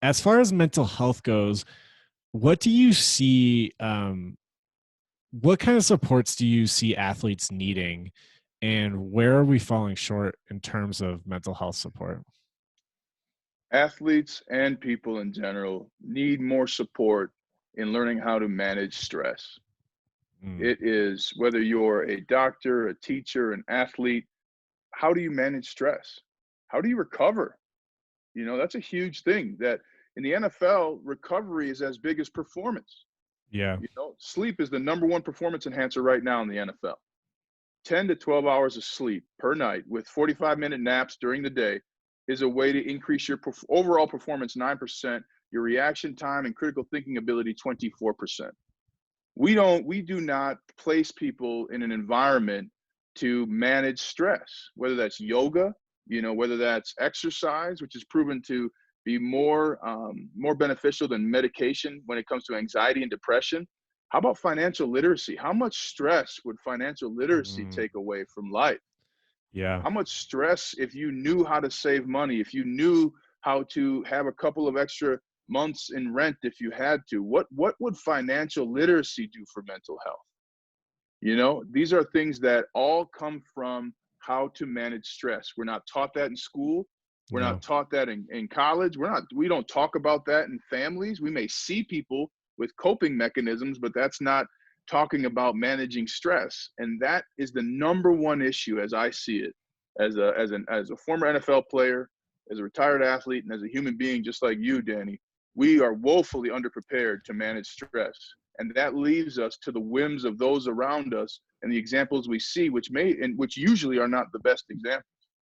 as far as mental health goes, what do you see? What kind of supports do you see athletes needing, and where are we falling short in terms of mental health support? Athletes and people in general need more support in learning how to manage stress. Mm, It is whether you're a doctor, a teacher, an athlete, how do you manage stress? How do you recover? That's a huge thing that in the NFL, recovery is as big as performance. yeah. Sleep is the number one performance enhancer right now in the NFL. 10 to 12 hours of sleep per night with 45-minute naps during the day is a way to increase your overall performance 9%, your reaction time and critical thinking ability 24%. We do not place people in an environment to manage stress, whether that's yoga, whether that's exercise, which is proven to be more beneficial than medication when it comes to anxiety and depression. How about financial literacy? How much stress would financial literacy Mm, take away from life? yeah. How much stress, if you knew how to save money, if you knew how to have a couple of extra months in rent if you had to, what would financial literacy do for mental health? These are things that all come from how to manage stress. We're not taught that in school. We're No. not taught that in college. We don't talk about that in families. We may see people with coping mechanisms, but that's not talking about managing stress. And that is the number one issue as I see it, as a former NFL player, as a retired athlete, and as a human being just like you, Danny. We are woefully underprepared to manage stress. And that leaves us to the whims of those around us and the examples we see, which usually are not the best examples.